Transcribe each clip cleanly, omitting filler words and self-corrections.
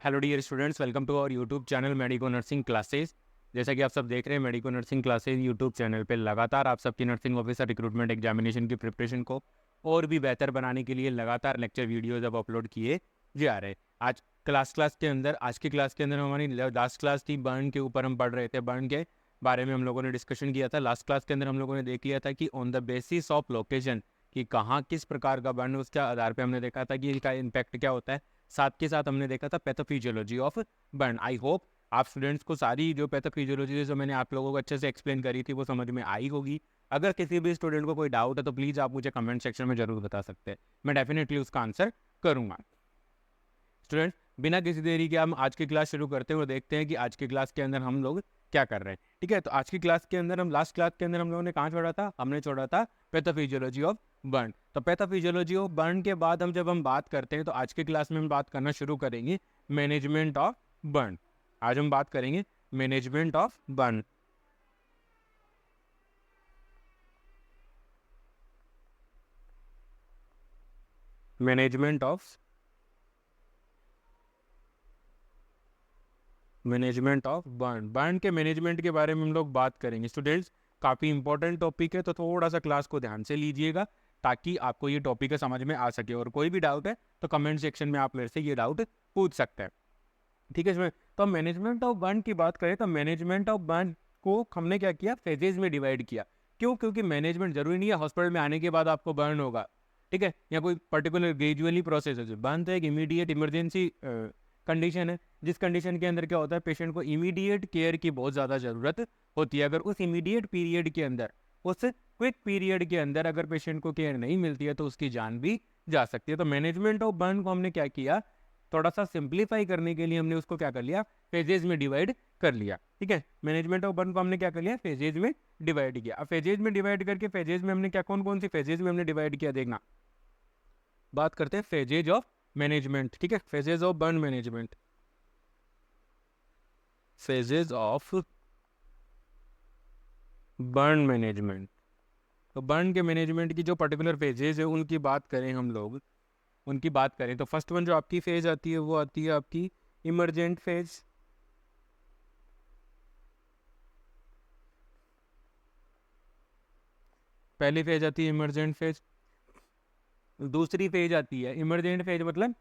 Hello dear students, welcome to our YouTube channel medico nursing classes. जैसा कि आप सब देख रहे हैं, medico nursing classes YouTube channel पे लगातार आप सबकी नर्सिंग ऑफिसर रिक्रूटमेंट एग्जामिनेशन की प्रिपरेशन को और भी बेहतर बनाने के लिए लगातार लेक्चर वीडियोज अब अपलोड किए जा रहे हैं। आज की क्लास के अंदर हमारी लास्ट क्लास थी, बर्न के ऊपर हम पढ़ रहे थे। बर्न के बारे में हम लोगों ने डिस्कशन किया था। लास्ट क्लास के अंदर हम लोगों ने देख लिया था कि on the basis of location, कि कहाँ किस प्रकार का बर्न, उसके आधार पर हमने देखा था कि इसका इम्पैक्ट क्या होता है। साथ के साथ हमने देखा था pathophysiology of burn. I hope आप स्टूडेंट्स को सारी जो पैथोफिजियोलॉजी जो मैंने आप लोगों को अच्छे से एक्सप्लेन करी थी वो समझ में आई होगी। अगर किसी भी स्टूडेंट को कोई डाउट है तो प्लीज़ आप मुझे कमेंट सेक्शन में जरूर बता सकते हैं, मैं डेफिनेटली उसका आंसर करूँगा। स्टूडेंट्स, बिना किसी देरी के हम आज की क्लास शुरू करते हैं और देखते हैं कि आज की क्लास के अंदर हम लोग क्या कर रहे हैं। ठीक है, तो आज की क्लास के अंदर लास्ट क्लास के अंदर हम लोगों ने कहाँ छोड़ा था? हमने छोड़ा था पैथोफिजियोलॉजी ऑफ बर्न। तो पैथोफिजियोलॉजी ऑफ बर्न के बाद जब हम बात करते हैं तो आज की क्लास में हम बात करना शुरू करेंगे मैनेजमेंट ऑफ बर्न। आज हम बात करेंगे management of burn. Management of burn. Burn के मैनेजमेंट के बारे में हम लोग बात करेंगे। स्टूडेंट्स, काफ़ी इंपॉर्टेंट टॉपिक है, तो थोड़ा सा क्लास को ध्यान से लीजिएगा ताकि आपको ये टॉपिक समझ में आ सके। और कोई भी डाउट है तो कमेंट सेक्शन में आप मेरे से ये डाउट पूछ सकते हैं। ठीक है, इसमें तो मैनेजमेंट ऑफ बर्न की बात करें तो मैनेजमेंट ऑफ बर्न को हमने क्या किया? फेजेज में डिवाइड किया। क्यों? क्योंकि मैनेजमेंट जरूरी नहीं है हॉस्पिटल में आने के बाद आपको बर्न होगा। ठीक है, या कोई पर्टिकुलर ग्रेजुअली प्रोसेस है। बर्न तो एक इमीडिएट इमरजेंसी कंडीशन है, जिस कंडीशन के अंदर क्या होता है, पेशेंट को इमीडिएट केयर की बहुत ज़्यादा ज़रूरत होती है। अगर उस इमीडिएट पीरियड के अंदर, उस क्विक पीरियड के अंदर अगर पेशेंट को केयर नहीं मिलती है तो उसकी जान भी जा सकती है। तो मैनेजमेंट ऑफ बर्न को हमने क्या किया? थोड़ा सा सिंप्लीफाई करने के लिए हमने उसको क्या कर लिया? फेजेज में डिवाइड कर लिया। ठीक है, मैनेजमेंट ऑफ बर्न को हमने क्या कर लिया? फेजेज में डिवाइड किया। अब फेजेज में डिवाइड करके फेजेज में हमने क्या, कौन कौन सी फेजेज में हमने डिवाइड किया देखना। बात करते हैं फेजेज ऑफ मैनेजमेंट। ठीक है, phases of burn management. Phases of burn management. तो बर्न के मैनेजमेंट की जो पर्टिकुलर फेजेज है उनकी बात करें हम लोग, उनकी बात करें तो फर्स्ट वन जो आपकी फेज आती है वो आती है आपकी इमरजेंट फेज। पहली फेज आती है इमरजेंट फेज। दूसरी फेज आती है इमरजेंट फेज, मतलब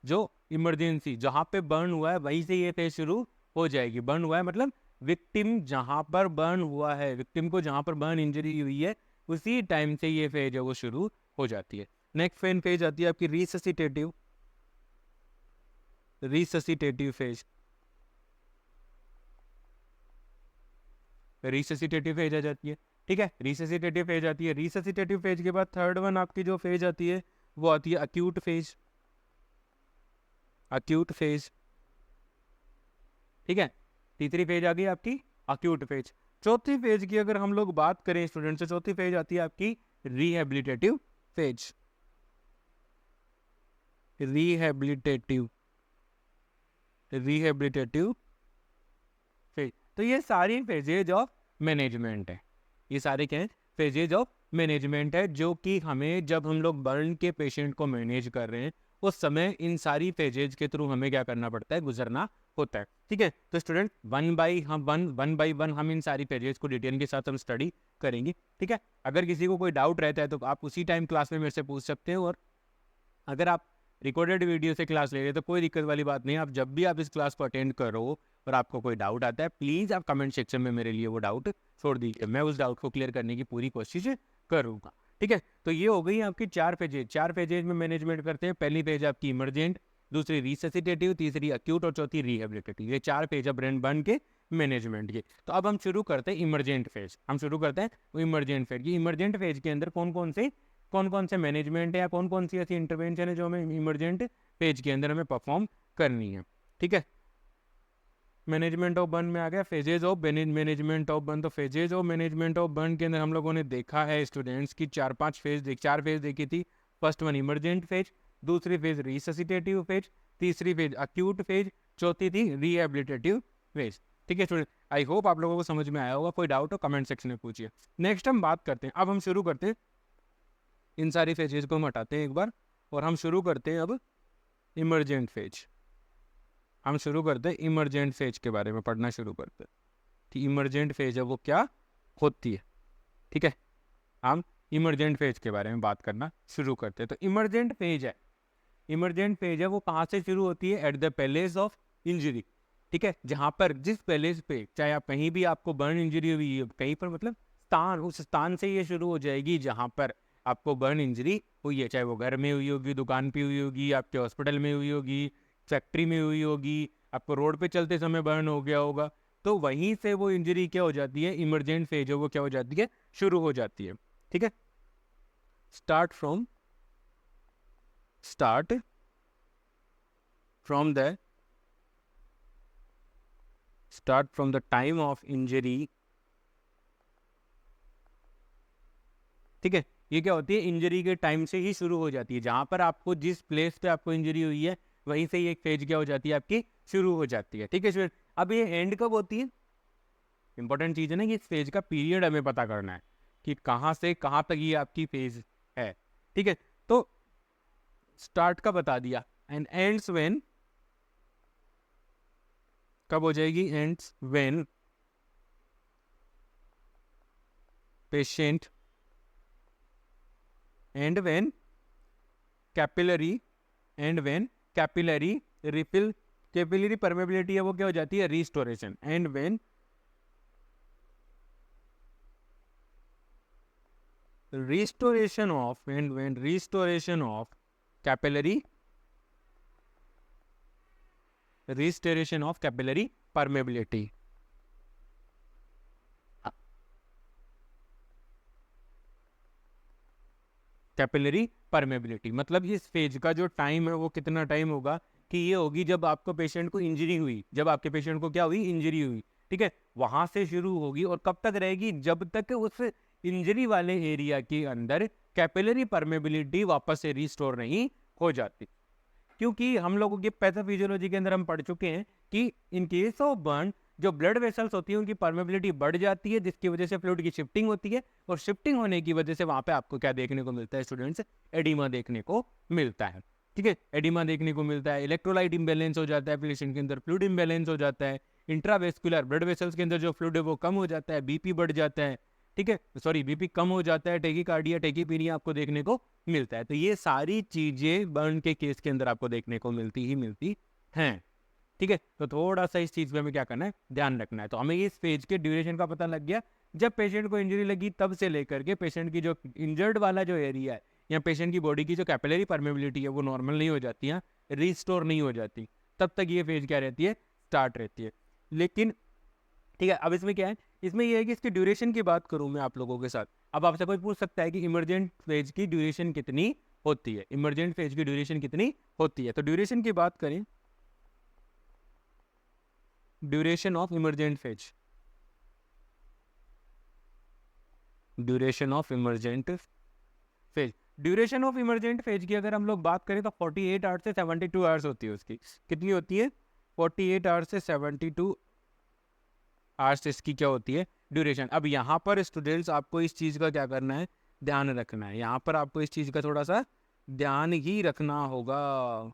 जो इमरजेंसी जहां पे बर्न हुआ है वहीं से ये फेज शुरू हो जाएगी। बर्न हुआ है मतलब विक्टिम जहां पर बर्न हुआ है, विक्टिम को जहां पर बर्न इंजरी हुई है उसी टाइम से ये फेज है वो शुरू हो जाती है। नेक्स्ट फेज आती है आपकी रिससिटेटिव फेज। रिससिटेटिव फेज आ जाती है। ठीक है, रिससिटेटिव फेज आती है। रिससिटेटिव फेज के बाद थर्ड वन आपकी जो फेज आती है वो आती है अक्यूट फेज। अक्यूट फेज, ठीक है, तीसरी फेज आ गई आपकी अक्यूट फेज। चौथी फेज की अगर हम लोग बात करें स्टूडेंट से, चौथी फेज आती है आपकी रिहेबिलिटेटिव फेज। Rehabilitative phase. तो ये सारी फेजेज ऑफ मैनेजमेंट है। ये सारे क्या है? फेजेज ऑफ मैनेजमेंट है, जो कि हमें जब हम लोग बर्न के पेशेंट को मैनेज कर रहे हैं उस समय इन सारी फेजेज के थ्रू हमें क्या करना पड़ता है? गुजरना होता है। ठीक है, तो स्टूडेंट वन बाई वन हम इन सारी फेजेज को डिटेल के साथ हम स्टडी करेंगे। ठीक है, अगर किसी को कोई डाउट रहता है तो आप उसी टाइम क्लास में मेरे से पूछ सकते हैं। और अगर आप रिकॉर्डेड वीडियो से क्लास ले रहे हैं तो कोई दिक्कत वाली बात नहीं है। आप जब भी आप इस क्लास को अटेंड करो और आपको कोई डाउट आता है, प्लीज़ आप कमेंट सेक्शन में मेरे लिए वो डाउट छोड़ दीजिए, मैं उस डाउट को क्लियर करने की पूरी कोशिश करूँगा। ठीक है, तो ये हो गई आपकी चार फेजेज। चार फेजेज में मैनेजमेंट करते हैं। पहली फेज आपकी इमरजेंट, दूसरी रिससिटेटिव, तीसरी अक्यूट और चौथी रिहेबिलिटेटिव। ये चार फेज है ब्रेन बर्न के मैनेजमेंट के। तो अब हम शुरू करते हैं इमरजेंट फेज। हम शुरू करते हैं इमरजेंट फेज। ये इमरजेंट फेज के अंदर कौन कौन से मैनेजमेंट है या कौन कौन सी ऐसी इंटरवेंशन है जो हमें इमरजेंट फेज के अंदर हमें परफॉर्म करनी है। ठीक है, मैनेजमेंट ऑफ बर्न में आ गया phases of management of burn. तो phases of management of burn के अंदर हम लोगों ने देखा है स्टूडेंट्स की चार फेज देखी थी। फर्स्ट वन इमरजेंट फेज, दूसरी फेज रिससिटेटिव फेज, तीसरी फेज अक्यूट फेज, चौथी थी रिहेबिलिटेटिव फेज। ठीक है स्टूडेंट, आई होप आप लोगों को समझ में आया होगा। कोई डाउट हो कमेंट सेक्शन में पूछिए। नेक्स्ट हम बात करते हैं, अब हम शुरू करते हैं, इन सारी फेजेस को हम हटाते हैं एक बार और हम शुरू करते हैं अब इमरजेंट फेज। हम शुरू करते हैं इमरजेंट फेज के बारे में पढ़ना शुरू करते हैं कि इमरजेंट फेज है वो क्या होती है। ठीक है, हम इमरजेंट फेज के बारे में बात करना शुरू करते हैं। तो इमरजेंट फेज है वो कहाँ से शुरू होती है? At the palace of injury. ठीक है, जहाँ पर जिस पैलेस पे चाहे आप कहीं भी आपको बर्न इंजरी हुई है, कहीं पर मतलब स्थान, उस स्थान से ये शुरू हो जाएगी जहाँ पर आपको बर्न इंजरी हुई है, चाहे वो घर में हुई होगी, दुकान पे हुई होगी, आपके हॉस्पिटल में हुई होगी, फैक्ट्री में हुई होगी, आपको रोड पे चलते समय बर्न हो गया होगा, तो वहीं से वो इंजरी क्या हो जाती है? इमरजेंट फेज है वो क्या हो जाती है? शुरू हो जाती है। ठीक है, start from the time of injury. ठीक है, ये क्या होती है? इंजरी के टाइम से ही शुरू हो जाती है, जहां पर आपको जिस प्लेस पे आपको इंजरी हुई है वहीं से ही एक फेज क्या हो जाती है? आपकी शुरू हो जाती है। ठीक है स्टूडेंट, अब ये एंड कब होती है? इंपॉर्टेंट चीज है ना कि इस फेज का पीरियड हमें पता करना है कि कहाँ से कहाँ तक ये आपकी फेज है। ठीक है, तो स्टार्ट का बता दिया, एंड एंड्स व्हेन, कब हो जाएगी? Ends when patient and when capillary refill, capillary permeability है वो क्या हो जाती है? Restoration. And when restoration of capillary permeability। Capillary permeability मतलब इस फेज का जो टाइम है वो कितना टाइम होगा? कि ये होगी जब आपको पेशेंट को इंजरी हुई, जब आपके पेशेंट को क्या हुई? इंजरी हुई। ठीक है, वहां से शुरू होगी और कब तक रहेगी? जब तक उस इंजरी वाले एरिया के अंदर कैपिलरी परमेबिलिटी वापस से रिस्टोर नहीं हो जाती। क्योंकि हम लोगों की पैथोफिजियोलॉजी के अंदर हम पढ़ चुके हैं कि इन केस ऑफ बर्न जो ब्लड वेसल्स होती है उनकी परमेबिलिटी बढ़ जाती है, जिसकी वजह से फ्लूइड की शिफ्टिंग होती है, और शिफ्टिंग होने की वजह से वहां पे आपको क्या देखने को मिलता है स्टूडेंट्स? एडिमा देखने को मिलता है। ठीक है, एडिमा देखने को मिलता है, इलेक्ट्रोलाइट इंबैलेंस हो जाता है पेशेंट के अंदर, फ्लूइड इंबैलेंस हो जाता है, इंट्रावेस्कुलर ब्लड वेसल्स के अंदर जो फ्लूइड है वो कम हो जाता है, बीपी बढ़ जाता है। ठीक है, सॉरी बीपी कम हो जाता है, टेकीकार्डिया टेकीपीनिया आपको देखने को मिलता है। तो ये सारी चीजें बर्न के केस के अंदर आपको देखने को मिलती हैं। ठीक है, तो थोड़ा सा इस चीज पे हमें क्या करना है? ध्यान रखना है। तो हमें इस फेज के ड्यूरेशन का पता लग गया, जब पेशेंट को इंजरी लगी तब से लेकर के पेशेंट की जो इंजर्ड वाला जो एरिया है या पेशेंट की बॉडी की जो कैपिलरी परमेबिलिटी है वो नॉर्मल नहीं हो जाती है, रिस्टोर नहीं हो जाती, तब तक ये फेज क्या रहती है? स्टार्ट रहती है। लेकिन ठीक है, अब इसमें क्या है? इसमें यह है कि इसकी ड्यूरेशन की बात करूं मैं आप लोगों के साथ। अब आपसे कोई पूछ सकता है कि इमरजेंट फेज की ड्यूरेशन कितनी होती है? इमरजेंट फेज की ड्यूरेशन कितनी होती है? तो ड्यूरेशन की बात करें, duration of emergent phase, duration of emergent phase duration of emergent phase की अगर हम लोग बात करें तो 48 आवर्स से 72 आवर्स होती है उसकी। कितनी होती है? 48 आवर्स से 72 आवर्स इसकी क्या होती है? ड्यूरेशन। अब यहाँ पर स्टूडेंट्स आपको इस चीज़ का क्या करना है? ध्यान रखना है। यहाँ पर आपको इस चीज़ का थोड़ा सा ध्यान ही रखना होगा।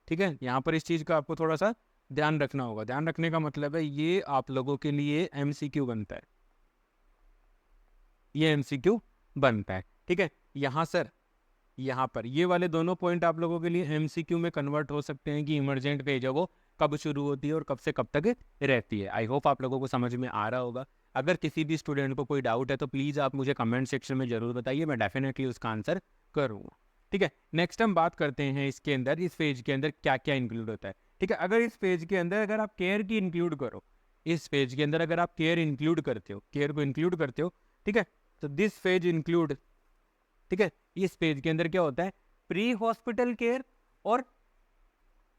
ठीक है, यहाँ पर इस चीज़ का आपको थोड़ा सा ध्यान रखना होगा। ध्यान रखने का मतलब है ये आप लोगों के लिए एमसीक्यू बनता है, ये एमसीक्यू बनता है। ठीक है, यहाँ सर यहाँ पर ये वाले दोनों पॉइंट आप लोगों के लिए एमसीक्यू में कन्वर्ट हो सकते हैं कि इमरजेंट फेज है वो कब शुरू होती है और कब से कब तक रहती है। आई होप आप लोगों को समझ में आ रहा होगा। अगर किसी भी स्टूडेंट को कोई डाउट है तो प्लीज़ आप मुझे कमेंट सेक्शन में ज़रूर बताइए, मैं डेफिनेटली उसका आंसर करूँगा। ठीक है, नेक्स्ट हम बात करते हैं इसके अंदर, इस फेज के अंदर क्या क्या इंक्लूड होता है। ठीक है, अगर इस फेज के अंदर अगर आप केयर की इंक्लूड करो, इस फेज के अंदर अगर आप केयर इंक्लूड करते हो, केयर को इंक्लूड करते हो, ठीक है, तो दिस फेज इंक्लूड, ठीक है, इस पेज के अंदर क्या होता है? प्री हॉस्पिटल केयर और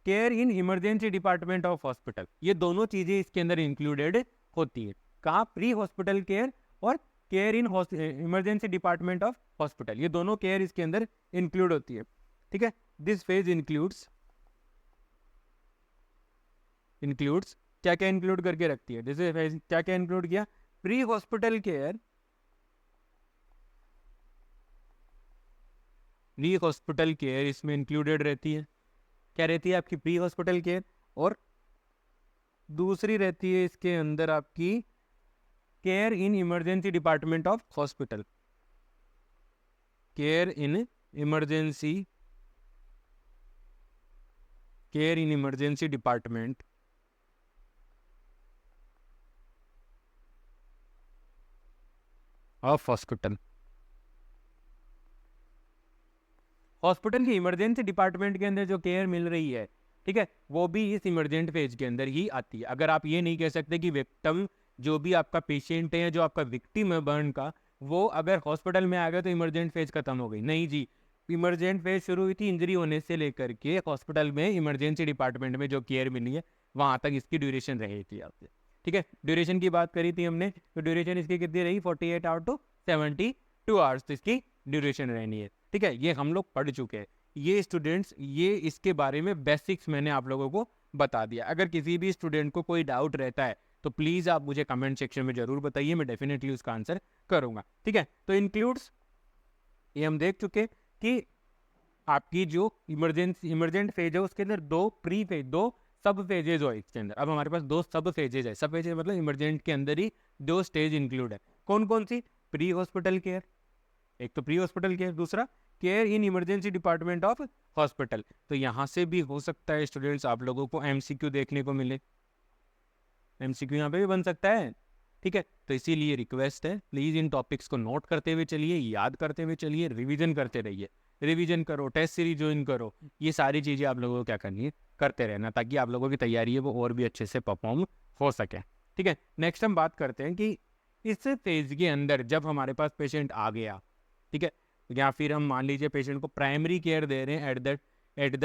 care in emergency department of hospital, ये दोनों चीजें इसके अंदर इंक्लूडेड होती है। कहाँ? प्री हॉस्पिटल केयर और care in emergency department of hospital, ये दोनों केयर इसके अंदर इंक्लूड होती है। ठीक है, दिस फेज इंक्लूड्स क्या क्या इंक्लूड करके रखती है? दिस फेज क्या क्या इंक्लूड किया? Pre hospital care, pre hospital care इसमें इंक्लूडेड रहती है। क्या रहती है आपकी? Pre hospital care. और दूसरी रहती है इसके अंदर आपकी care in emergency department of hospital. Care in emergency department of hospital. Hospital के इमरजेंसी डिपार्टमेंट के अंदर जो केयर मिल रही है, ठीक है, वो भी इस इमरजेंट फेज के अंदर ही आती है। अगर आप ये नहीं कह सकते कि विक्टिम जो भी आपका पेशेंट है, जो आपका विक्टिम है बर्न का, वो अगर हॉस्पिटल में आ गया तो इमरजेंट फेज खत्म हो गई, नहीं जी। इमरजेंट फेज शुरू हुई थी इंजरी होने से लेकर के हॉस्पिटल में इमरजेंसी डिपार्टमेंट में जो केयर मिली है वहां तक इसकी ड्यूरेशन रही थी आपसे, ठीक है। ड्यूरेशन की बात करी थी हमने, तो ड्यूरेशन इसकी कितनी रही, 48 आवर टू 72 आवर्स, तो इसकी ड्यूरेशन रहनी है, ठीक है। ये हम लोग पढ़ चुके हैं, ये स्टूडेंट्स, ये इसके बारे में बेसिक्स मैंने आप लोगों को बता दिया। अगर किसी भी स्टूडेंट को कोई डाउट रहता है तो प्लीज़ आप मुझे कमेंट सेक्शन में ज़रूर बताइए, मैं डेफिनेटली उसका आंसर करूँगा, ठीक है। तो इंक्लूड्स ये हम देख चुके कि आपकी जो इमरजेंट फेज है उसके अंदर दो सब फेजेज हो इसके अंदर। अब हमारे पास दो सब फेजेज है, सब फेजेज मतलब इमरजेंट के अंदर ही दो स्टेज इंक्लूड है। कौन कौन सी, प्री हॉस्पिटल केयर, एक तो प्री हॉस्पिटल केयर, दूसरा care in emergency department of hospital. तो यहाँ से भी हो सकता है स्टूडेंट्स आप लोगों को एमसीक्यू देखने को मिले, एमसीक्यू यहाँ पे भी बन सकता है, ठीक है। तो इसीलिए रिक्वेस्ट है, प्लीज़ इन टॉपिक्स को नोट करते हुए चलिए, याद करते हुए चलिए, रिवीजन करते रहिए, रिवीजन करो, टेस्ट सीरीज ज्वाइन करो, ये सारी चीज़ें आप लोगों को क्या करनी है, करते रहना, ताकि आप लोगों की तैयारी है वो और भी अच्छे से परफॉर्म हो सके, ठीक है। नेक्स्ट हम बात करते हैं कि इस फेज के अंदर जब हमारे पास पेशेंट आ गया, ठीक है, या फिर हम मान लीजिए पेशेंट को प्राइमरी केयर दे रहे हैं at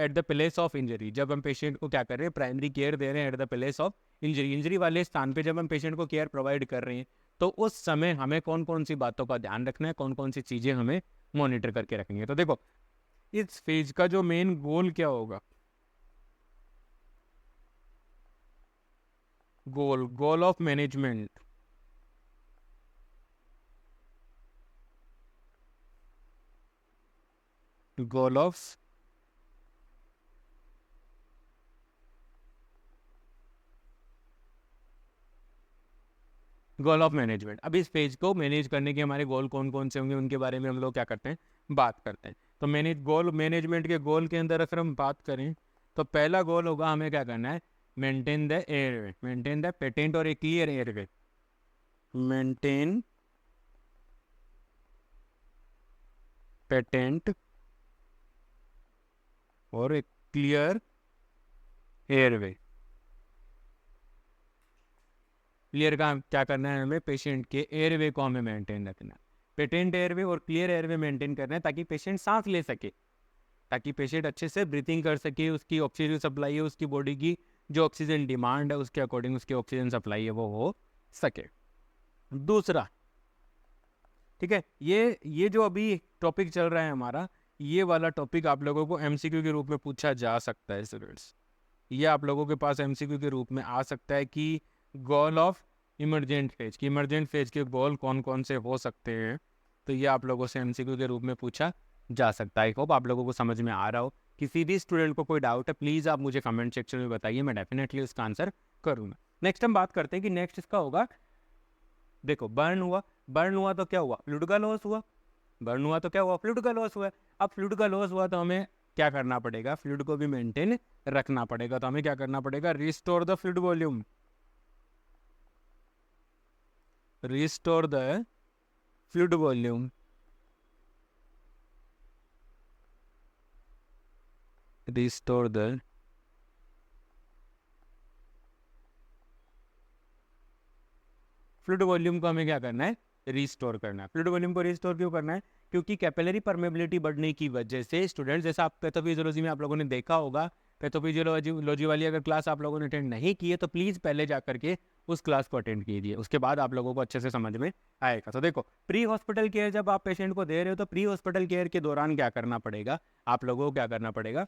the place of injury. जब हम पेशेंट को क्या कर रहे हैं, प्राइमरी केयर दे रहे हैं at the place of injury, injury वाले स्थान पे जब हम पेशेंट को केयर प्रोवाइड कर रहे हैं, तो उस समय हमें कौन कौन सी बातों का ध्यान रखना है, कौन कौन सी चीज़ें हमें मॉनिटर करके रखनी है। तो देखो, इस फेज का जो मेन गोल क्या होगा, goal of management, goal of management. अब इस पेज को मैनेज करने के हमारे गोल कौन कौन से होंगे उनके बारे में हम लोग क्या करते हैं, बात करते हैं। तो मैनेजमेंट के गोल के अंदर अगर हम बात करें तो पहला गोल होगा हमें क्या करना है, maintain the airway, maintain the patent और ए क्लियर एयरवे, मेंटेन पेटेंट और एक क्लियर एयरवे। क्लियर का क्या करना है, हमें पेशेंट के एयरवे को हमें मेंटेन रखना है, पेटेंट एयरवे और क्लियर एयरवे मेंटेन करना है, ताकि पेशेंट सांस ले सके, ताकि पेशेंट अच्छे से ब्रीथिंग कर सके, उसकी ऑक्सीजन सप्लाई है, उसकी बॉडी की जो ऑक्सीजन डिमांड है उसके अकॉर्डिंग उसकी ऑक्सीजन सप्लाई है वो हो सके। दूसरा, ठीक है, ये जो अभी टॉपिक चल रहा है हमारा, ये वाला टॉपिक आप लोगों को एमसीक्यू के रूप में पूछा जा सकता है स्टूडेंट्स, ये आप लोगों के पास एमसीक्यू के रूप में आ सकता है कि गोल ऑफ इमरजेंट फेज, की इमरजेंट फेज के गोल कौन कौन से हो सकते हैं। तो ये आप लोगों से एमसीक्यू के रूप में पूछा जा सकता है। आई होप आप लोगों को समझ में आ रहा हो। किसी भी स्टूडेंट को कोई डाउट है प्लीज़ आप मुझे कमेंट सेक्शन में बताइए, मैं डेफिनेटली उसका आंसर करूँगा। नेक्स्ट हम बात करते हैं कि नेक्स्ट इसका होगा, देखो बर्न हुआ तो क्या हुआ, फ्लूइड का लॉस हुआ, बर्न हुआ तो क्या हुआ, फ्लूइड का लॉस हुआ। अब फ्लूइड का लॉस हुआ तो हमें क्या करना पड़ेगा, फ्लूइड को भी मेंटेन रखना पड़ेगा। तो हमें क्या करना पड़ेगा, restore the fluid volume, restore the fluid volume, restore the fluid volume को हमें क्या करना है, रिस्टोर करना है। फ्लूइड वॉल्यूम को रिस्टोर क्यों करना है, क्योंकि कैपिलरी परमेबिलिटी बढ़ने की वजह से स्टूडेंट्स, जैसा आप पैथोफिजियोलॉजी में आप लोगों ने देखा होगा, पैथोफिजियोलॉजी वाली अगर क्लास आप लोगों ने अटेंड नहीं की है तो प्लीज़ पहले जा करके उस क्लास को अटेंड कीजिए, उसके बाद आप लोगों को अच्छे से समझ में आएगा। तो देखो, प्री हॉस्पिटल केयर जब आप पेशेंट को दे रहे हो तो प्री हॉस्पिटल केयर के दौरान क्या करना पड़ेगा, आप लोगों को क्या करना पड़ेगा,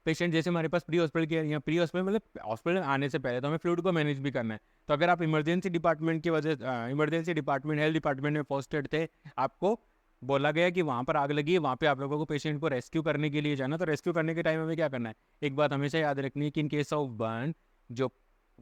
पेशेंट जैसे हमारे पास प्री हॉस्पिटल केयर या प्री हॉस्पिटल मतलब हॉस्पिटल आने से पहले तो हमें फ्लूइड को मैनेज भी करना है। तो अगर आप इमरजेंसी डिपार्टमेंट की वजह इमरजेंसी डिपार्टमेंट हेल्थ डिपार्टमेंट में पोस्टेड थे, आपको बोला गया कि वहाँ पर आग लगी है, वहाँ पे आप लोगों को पेशेंट को रेस्क्यू करने के लिए जाना। तो रेस्क्यू करने के टाइम हमें क्या करना है, एक बात हमेशा याद रखनी है कि इन केस ऑफ बर्न जो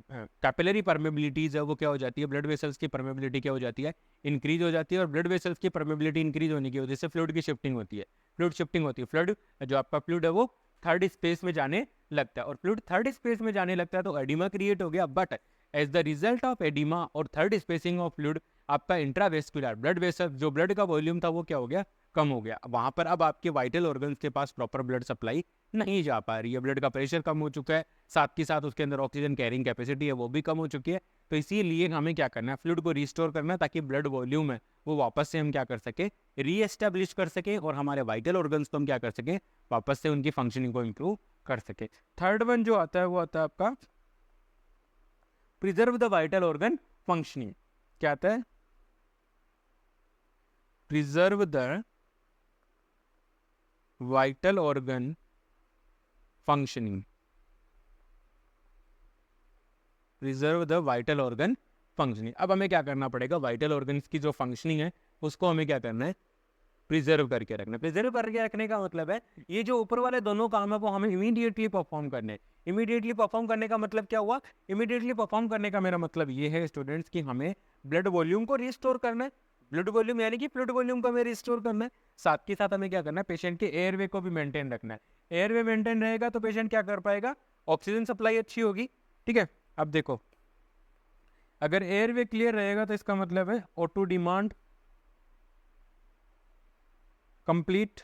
कैपिलरी परमेबिलिटीज है वो क्या हो जाती है, ब्लड वेसल्स की परमेबिलिटी क्या हो जाती है, इंक्रीज हो जाती है। और ब्लड वेसल्स की परमेबिलिटी इंक्रीज होने की वजह से फ्लूइड की शिफ्टिंग होती है, फ्लूइड शिफ्टिंग होती है। फ्लूइड जो आपका फ्लूइड है वो थर्ड स्पेस में जाने लगता है, और फ्लूइड थर्ड स्पेस में जाने लगता है तो एडिमा क्रिएट हो गया। But as the result of oedema और थर्ड स्पेसिंग ऑफ फ्लूइड, आपका इंट्रावेस्कुलर ब्लड वेसल जो ब्लड का वॉल्यूम था वो क्या हो गया, कम हो गया। वहां पर अब आपके वाइटल ऑर्गन्स के पास प्रॉपर ब्लड सप्लाई नहीं जा पा रही है, ब्लड का प्रेशर कम हो चुका है, साथ के साथ उसके अंदर ऑक्सीजन कैरिंग कैपेसिटी है वो भी कम हो चुकी है। तो इसीलिए हमें क्या करना है, फ्लूइड को रिस्टोर करना है ताकि ब्लड वॉल्यूम है वो वापस से हम क्या कर सके, री एस्टेब्लिश कर सके, और हमारे वाइटल ऑर्गन्स को हम क्या कर सके, वापस से उनकी फंक्शनिंग को इम्प्रूव कर सके। थर्ड वन जो आता है वो आता है आपका preserve the vital organ functioning. क्या आता है, preserve the vital organ functioning, preserve the vital organ functioning. अब हमें क्या करना पड़ेगा, वाइटल ऑर्गन्स की जो फंक्शनिंग है उसको हमें क्या करना है, प्रिजर्व करके रखना है। प्रिजर्व करके रखने का मतलब है ये जो ऊपर वाले दोनों काम है वो हमें इमीडिएटली परफॉर्म करने हैं। इमीडिएटली परफॉर्म करने का मतलब क्या हुआ, इमीडिएटली परफॉर्म करने का मेरा मतलब ये है स्टूडेंट्स कि हमें ब्लड वॉल्यूम को रिस्टोर करना है, ब्लड वॉल्यूम यानी कि फ्लूइड वॉल्यूम को हमें रिस्टोर करना है। साथ के साथ हमें क्या करना है, पेशेंट के एयरवे को भी मेंटेन रखना है। एयरवे मेंटेन रहेगा तो पेशेंट क्या कर पाएगा, ऑक्सीजन सप्लाई अच्छी होगी। ठीक है, अब देखो अगर एयरवे क्लियर रहेगा तो इसका मतलब है O2 डिमांड कंप्लीट,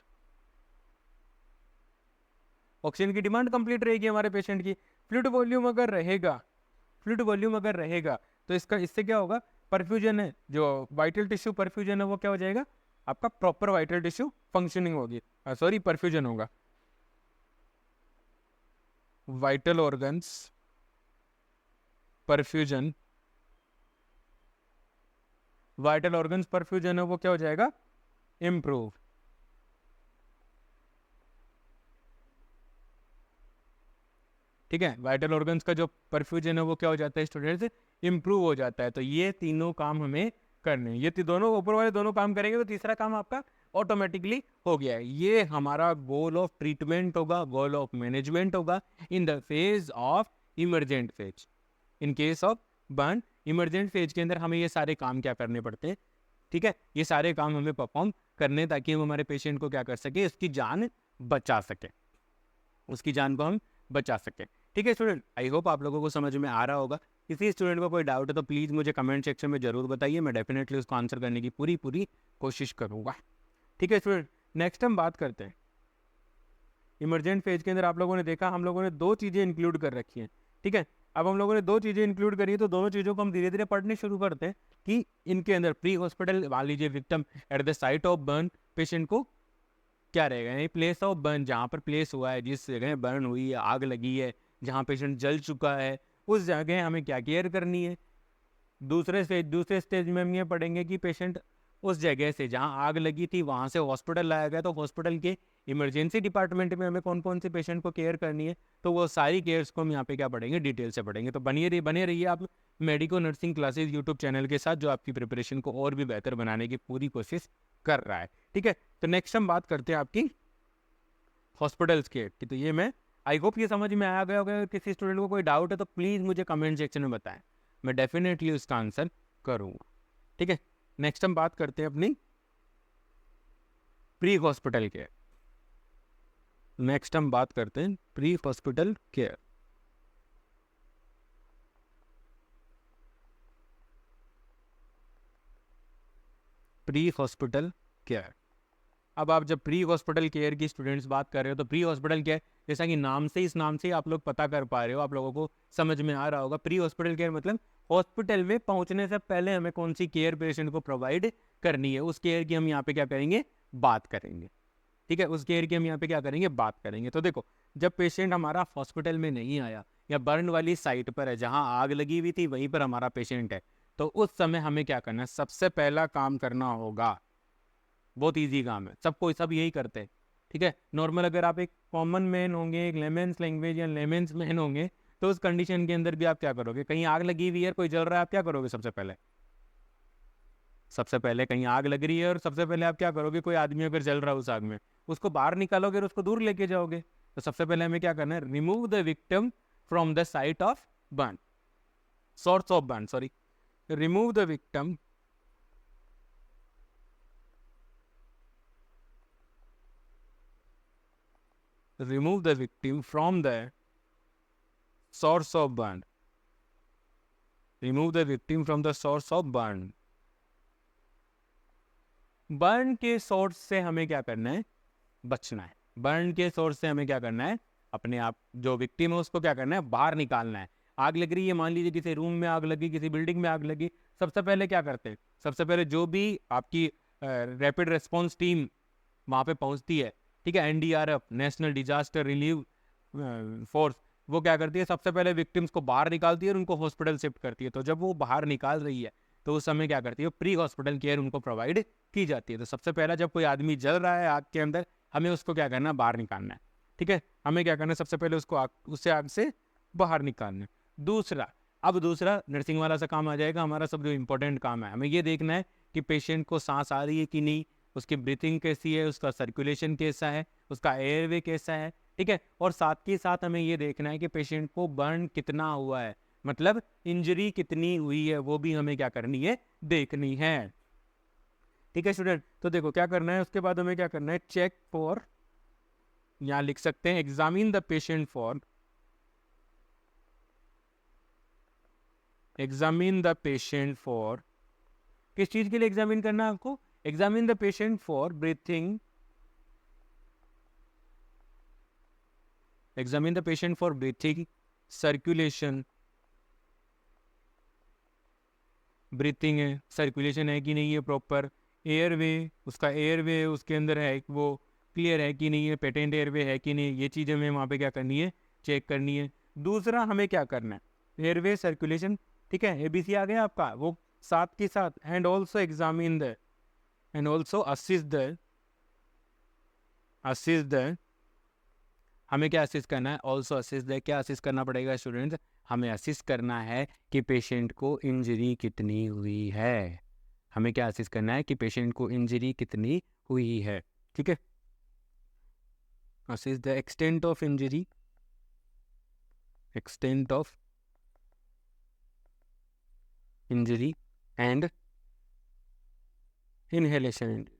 ऑक्सीजन की डिमांड कंप्लीट रहेगी हमारे पेशेंट की। फ्लूइड वॉल्यूम अगर रहेगा, फ्लूइड वॉल्यूम अगर रहेगा तो इससे क्या होगा, परफ्यूजन है जो वाइटल टिश्यू परफ्यूजन है वो क्या हो जाएगा, आपका प्रॉपर वाइटल टिश्यू फंक्शनिंग होगी, सॉरी परफ्यूजन होगा। Vital organs perfusion, vital organs perfusion है वो क्या हो जाएगा, इंप्रूव। ठीक है, वाइटल ऑर्गन्स का जो परफ्यूजन है वो क्या हो जाता है स्टूडेंट्स, इंप्रूव हो जाता है। तो ये तीनों काम हमें करने हैं, ये दोनों ऊपर वाले दोनों काम करेंगे तो तीसरा काम आपका ऑटोमेटिकली हो गया है। ये हमारा गोल ऑफ ट्रीटमेंट होगा, गोल ऑफ मैनेजमेंट होगा in the phase of emergent phase. In case of burn emergent phase के अंदर हमें ये सारे काम क्या करने पड़ते हैं, ठीक है, ये सारे काम हमें परफॉर्म करने ताकि हम हमारे पेशेंट को क्या कर सके, उसकी जान बचा सके, उसकी जान को हम बचा सके। ठीक है स्टूडेंट, आई होप आप लोगों को समझ में आ रहा होगा। किसी स्टूडेंट को कोई डाउट है तो प्लीज़ मुझे कमेंट सेक्शन में ज़रूर बताइए, मैं डेफिनेटली उसको आंसर करने की पूरी कोशिश करूँगा। ठीक है स्टूडेंट, नेक्स्ट हम बात करते हैं इमरजेंट फेज के अंदर। आप लोगों ने देखा हम लोगों ने दो चीज़ें इंक्लूड कर रखी हैं। ठीक है, अब हम लोगों ने दो चीज़ें इंक्लूड करी है तो दोनों चीज़ों को हम धीरे धीरे पढ़ने शुरू करते हैं कि इनके अंदर प्री हॉस्पिटल मान लीजिए victim at the site of burn patient को क्या रहेगा, यानी प्लेस ऑफ बर्न, जहाँ पर प्लेस हुआ है, जिस जगह बर्न हुई है, आग लगी है, जहाँ पेशेंट जल चुका है, उस जगह हमें क्या केयर करनी है। दूसरे स्टेज में हम ये पढ़ेंगे कि पेशेंट उस जगह से जहाँ आग लगी थी वहाँ से हॉस्पिटल लाया गया, तो हॉस्पिटल के इमरजेंसी डिपार्टमेंट में हमें कौन कौन से पेशेंट को केयर करनी है, तो वो सारी केयर्स को हम यहाँ पे क्या पढ़ेंगे, डिटेल से पढ़ेंगे। तो बने रहिए आप medico nursing classes YouTube channel के साथ, जो आपकी प्रिपरेशन को और भी बेहतर बनाने की पूरी कोशिश कर रहा है। ठीक है, तो नेक्स्ट हम बात करते हैं आपकी हॉस्पिटल्स के। तो ये मैं आई होप ये समझ में आ गया होगा। किसी स्टूडेंट को कोई डाउट है तो प्लीज़ मुझे कमेंट सेक्शन में बताएं, मैं डेफिनेटली उसका आंसर करूँगा। ठीक है, नेक्स्ट हम बात करते हैं अपनी प्री हॉस्पिटल केयर। नेक्स्ट हम बात करते हैं pre hospital care. Pre hospital care, अब आप जब प्री हॉस्पिटल केयर की स्टूडेंट्स बात कर रहे हो तो प्री हॉस्पिटल केयर जैसा कि नाम से, इस नाम से आप लोग पता कर पा रहे हो, आप लोगों को समझ में आ रहा होगा। प्री हॉस्पिटल केयर मतलब हॉस्पिटल में पहुंचने से पहले हमें कौन सी केयर पेशेंट को प्रोवाइड करनी है, उस केयर की हम यहाँ पे क्या करेंगे, बात करेंगे। ठीक है, उस केयर की हम यहाँ पे क्या करेंगे, बात करेंगे। तो देखो जब पेशेंट हमारा हॉस्पिटल में नहीं आया या बर्न वाली साइट पर है, जहाँ आग लगी हुई थी वहीं पर हमारा पेशेंट है, तो उस समय हमें क्या करना है, सबसे पहला काम करना होगा, बहुत इजी काम है, सब यही करते हैं। ठीक है, नॉर्मल अगर आप एक कॉमन मैन होंगे, एक लेमेंस लैंग्वेज या लेमेंस मैन होंगे, तो उस कंडीशन के अंदर भी आप क्या करोगे, कहीं आग लगी हुई है, कोई जल रहा है, आप क्या करोगे, सबसे पहले सबसे पहले कहीं आग लग रही है और सबसे पहले आप क्या करोगे, कोई आदमी अगर जल रहा है उस आग में, उसको बाहर निकालोगे और उसको दूर लेके जाओगे। तो सबसे पहले हमें क्या करना है, remove the victim from the site of burn, source of burn, sorry, remove the victim remove the victim from the source of burn, remove the victim from the source of burn। Burn के source से हमें क्या करना है, बचना है। Burn के source से हमें क्या करना है, अपने आप जो विक्टिम है उसको क्या करना है, बाहर निकालना है। आग लग रही है, मान लीजिए किसी रूम में आग लगी, किसी बिल्डिंग में आग लगी, सबसे पहले क्या करते हैं, सबसे पहले जो भी आपकी रैपिड रिस्पॉन्स टीम वहाँ पे पहुँचती है, ठीक है, NDRF, national disaster relieve force, वो क्या करती है, सबसे पहले विक्टिम्स को बाहर निकालती है और उनको हॉस्पिटल शिफ्ट करती है। तो जब वो बाहर निकाल रही है तो उस समय क्या करती है, प्री हॉस्पिटल केयर उनको प्रोवाइड की जाती है। तो सबसे पहला जब कोई आदमी जल रहा है आग के अंदर, हमें उसको क्या करना है, बाहर निकालना है, ठीक है। हमें क्या करना है, सबसे पहले उसको उससे आग से बाहर निकालना है। दूसरा नर्सिंग वाला सा काम आ जाएगा, हमारा सब जो इंपॉर्टेंट काम है, हमें ये देखना है कि पेशेंट को सांस आ रही है कि नहीं, उसकी ब्रीथिंग कैसी है, उसका सर्कुलेशन कैसा है, उसका एयरवे कैसा है, ठीक है। और साथ के साथ हमें ये देखना है कि पेशेंट को बर्न कितना हुआ है, मतलब इंजरी कितनी हुई है, वो भी हमें क्या करनी है, देखनी है, ठीक है स्टूडेंट। तो देखो क्या करना है, उसके बाद हमें क्या करना है, चेक फॉर, यहाँ लिख सकते हैं examine the patient for, examine the patient for, किस चीज के लिए एग्जामिन करना है आपको, examine the patient for breathing, examine the patient for breathing, circulation, breathing है, सर्कुलेशन है कि नहीं है प्रॉपर, एयरवे, उसका एयरवे उसके अंदर है वो क्लियर है कि नहीं है, पेटेंट एयरवे है कि नहीं, ये चीज़ हमें वहाँ पे क्या करनी है, चेक करनी है। दूसरा हमें क्या करना है, एयरवे सर्कुलेशन, ठीक है, एबीसी आ गया आपका, वो साथ के साथ and also examine the, and also assist the, हमें क्या असिस्ट करना है, ऑल्सो असिस्ट द, क्या असिस्ट करना पड़ेगा स्टूडेंट्स, हमें असिस्ट करना है कि पेशेंट को इंजरी कितनी हुई है, हमें क्या असिस्ट करना है कि पेशेंट को इंजरी कितनी हुई है, ठीक है। Assist the extent of injury, extent of injury and inhalation injury,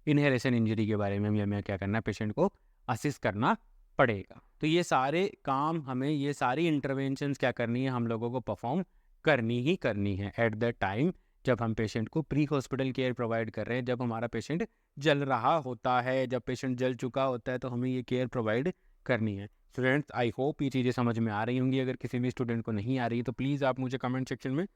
inhalation injury के बारे में हमें क्या करना है, पेशेंट को असिस्ट करना पड़ेगा। तो ये सारे काम हमें, ये सारी इंटरवेंशंस क्या करनी है, हम लोगों को परफॉर्म करनी ही करनी है एट द टाइम जब हम पेशेंट को प्री हॉस्पिटल केयर प्रोवाइड कर रहे हैं, जब हमारा पेशेंट जल रहा होता है, जब पेशेंट जल चुका होता है, तो हमें ये केयर प्रोवाइड करनी है। स्टूडेंट्स आई होप ये चीज़ें समझ में आ रही होंगी, अगर किसी भी स्टूडेंट को नहीं आ रही तो प्लीज़ आप मुझे कमेंट सेक्शन में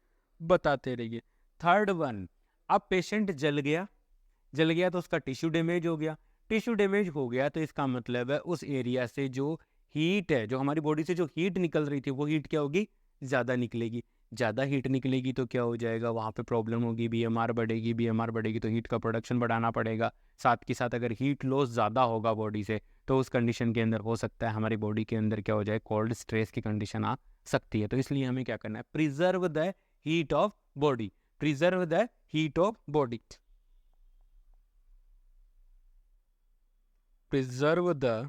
बताते रहिए। थर्ड वन, अब पेशेंट जल गया तो उसका टिश्यू डैमेज हो गया, टिश्यू डैमेज हो गया तो इसका मतलब है उस एरिया से जो हीट है, जो हमारी बॉडी से जो हीट निकल रही थी, वो हीट क्या होगी, ज़्यादा निकलेगी। ज़्यादा हीट निकलेगी तो क्या हो जाएगा, वहाँ पे प्रॉब्लम होगी, बीएमआर बढ़ेगी, बीएमआर बढ़ेगी तो हीट का प्रोडक्शन बढ़ाना पड़ेगा। साथ के साथ अगर हीट लॉस ज़्यादा होगा बॉडी से, तो उस कंडीशन के अंदर हो सकता है हमारी बॉडी के अंदर क्या हो जाए, कोल्ड स्ट्रेस की कंडीशन आ सकती है। तो इसलिए हमें क्या करना है, preserve the heat of body, preserve the heat of body, preserve the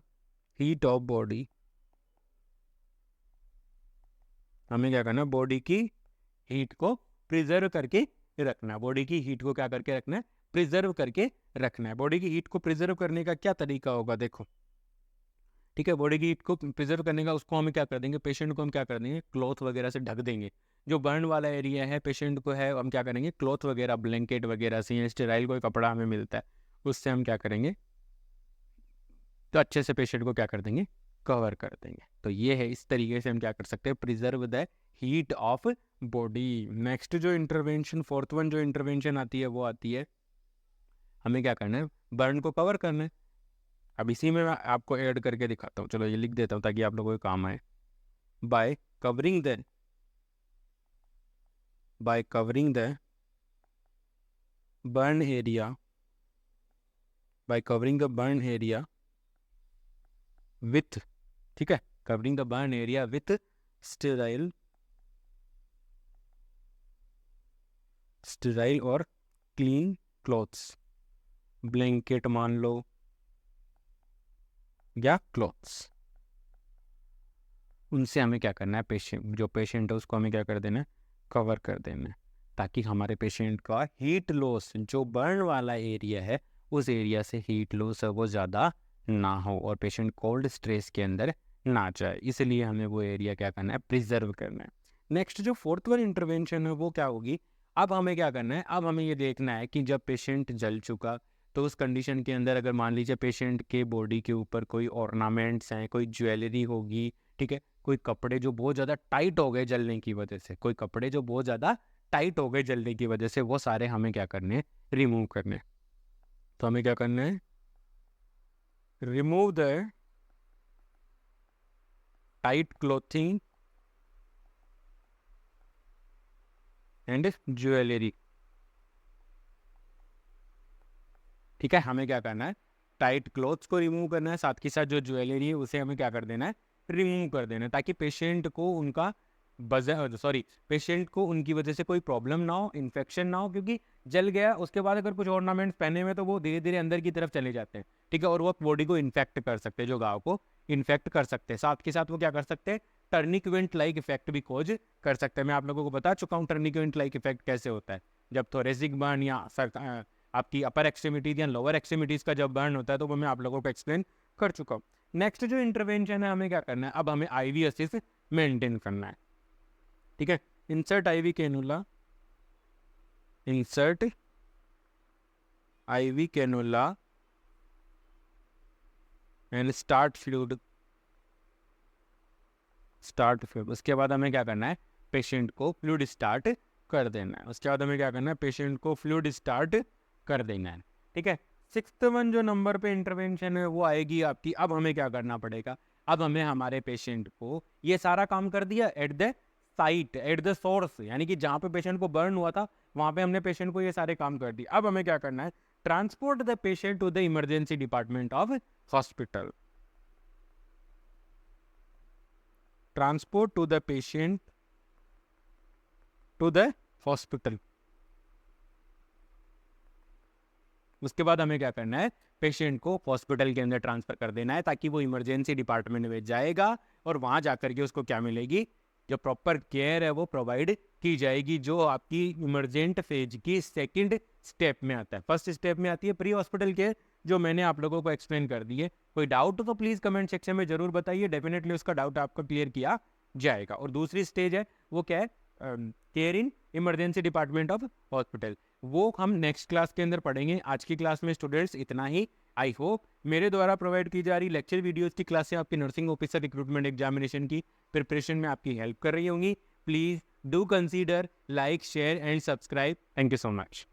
heat of body, हमें क्या करना है, बॉडी की हीट को प्रिजर्व करके रखना है, बॉडी की हीट को क्या करके रखना है, प्रिजर्व करके रखना है। बॉडी की हीट को प्रिजर्व करने का क्या तरीका होगा, देखो, ठीक है, बॉडी की हीट को प्रिजर्व करने का, उसको हम क्या कर देंगे, पेशेंट को हम क्या कर देंगे, क्लॉथ वगैरह से ढक देंगे। जो बर्न वाला एरिया है पेशेंट को है, हम क्या करेंगे, क्लॉथ वगैरह, ब्लैंकेट वगैरह से, स्टेराइल कोई कपड़ा हमें मिलता है उससे हम क्या करेंगे, तो अच्छे से पेशेंट को क्या कर देंगे, कवर कर देंगे। तो ये है, इस तरीके से हम क्या कर सकते हैं, preserve the heat of body. Next जो इंटरवेंशन, फोर्थ वन जो इंटरवेंशन आती है वो आती है, हमें क्या करना है, बर्न को कवर करना है। अब इसी में मैं आपको ऐड करके दिखाता हूँ, चलो ये लिख देता हूँ ताकि आप लोगों को काम आए। Bye covering the, bye covering the burn area, bye covering the burn area with, ठीक है, covering the burn area with sterile और क्लीन क्लॉथ्स, ब्लैंकेट मान लो या क्लॉथ्स, उनसे हमें क्या करना है, जो पेशेंट है उसको हमें क्या कर देना है, कवर कर देना है, ताकि हमारे पेशेंट का हीट लॉस, जो बर्न वाला एरिया है उस एरिया से हीट लॉस है वो ज़्यादा ना हो और पेशेंट कोल्ड स्ट्रेस के अंदर ना जाए, इसलिए हमें वो एरिया क्या करना है, प्रिजर्व करना है। नेक्स्ट जो फोर्थ वन इंटरवेंशन है वो क्या होगी, अब हमें क्या करना है, अब हमें ये देखना है कि जब पेशेंट जल चुका तो उस कंडीशन के अंदर अगर मान लीजिए पेशेंट के बॉडी के ऊपर कोई ऑर्नामेंट्स हैं, कोई ज्वेलरी होगी, ठीक है, कोई कपड़े जो बहुत ज़्यादा टाइट हो गए जलने की वजह से, कोई कपड़े जो बहुत ज़्यादा टाइट हो गए जलने की वजह से, वो सारे हमें क्या करने हैं, रिमूव करने हैं। तो हमें क्या करना है, remove the tight clothing and jewellery. ठीक है, हमें क्या करना है, टाइट क्लोथ्स को रिमूव करना है, साथ के साथ जो ज्वेलरी है उसे हमें क्या कर देना है, रिमूव कर देना है, ताकि पेशेंट को उनका पेशेंट को उनकी वजह से कोई प्रॉब्लम ना हो, इन्फेक्शन ना हो, क्योंकि जल गया उसके बाद अगर कुछ ऑर्नामेंट्स पहने हुए तो वो धीरे धीरे अंदर की तरफ चले जाते हैं, ठीक है, और वो बॉडी को इन्फेक्ट कर सकते हैं, जो घाव को इन्फेक्ट कर सकते हैं, साथ के साथ वो क्या कर सकते हैं, टर्निक्वेंट लाइक इफेक्ट भी खोज कर सकते हैं। मैं आप लोगों को बता चुका हूँ टर्निक्वेंट लाइक इफेक्ट कैसे होता है, जब थोरेसिक बर्न या आपकी अपर एक्सट्रीमिटीज या लोअर एक्सट्रीमिटीज का जब बर्न होता है तो वो मैं आप लोगों को एक्सप्लेन कर चुका हूँ। नेक्स्ट जो इंटरवेंशन है हमें क्या करना है, अब हमें आईवी असिस्ट मेंटेन करना है, ठीक है, insert IV cannula, insert IV cannula and start fluid, उसके बाद हमें क्या करना है, पेशेंट को फ्लूइड स्टार्ट कर देना है, उसके बाद हमें क्या करना है, पेशेंट को फ्लूइड स्टार्ट कर देना है, ठीक है। सिक्स्थ वन जो नंबर पे इंटरवेंशन है वो आएगी आपकी, अब हमें क्या करना पड़ेगा, अब हमें हमारे पेशेंट को ये सारा काम कर दिया at the site, at the source, यानी कि जहाँ पे पेशेंट को बर्न हुआ था वहाँ पे हमने पेशेंट को ये सारे काम कर दिए, अब हमें क्या करना है, transport the patient to the emergency department of hospital, transport to the patient to the hospital. उसके बाद हमें क्या करना है, पेशेंट को हॉस्पिटल के अंदर ट्रांसफर कर देना है, ताकि वो इमरजेंसी डिपार्टमेंट में जाएगा और वहां जाकर के उसको क्या मिलेगी, जो प्रॉपर केयर है वो प्रोवाइड की जाएगी, जो आपकी इमरजेंट फेज की सेकंड स्टेप में आता है। फर्स्ट स्टेप में आती है प्री हॉस्पिटल केयर, जो मैंने आप लोगों को एक्सप्लेन कर दी है। कोई डाउट हो तो प्लीज कमेंट सेक्शन में जरूर बताइए, डेफिनेटली उसका डाउट आपको क्लियर किया जाएगा। और दूसरी स्टेज है वो क्या है, care in emergency department of hospital, वो हम नेक्स्ट क्लास के अंदर पढ़ेंगे। आज की क्लास में स्टूडेंट्स इतना ही। आई होप मेरे द्वारा प्रोवाइड की जा रही लेक्चर वीडियोस की क्लासें आपकी नर्सिंग ऑफिसर रिक्रूटमेंट एग्जामिनेशन की प्रिपरेशन में आपकी हेल्प कर रही होंगी। Please do consider like, share and subscribe. Thank you so much.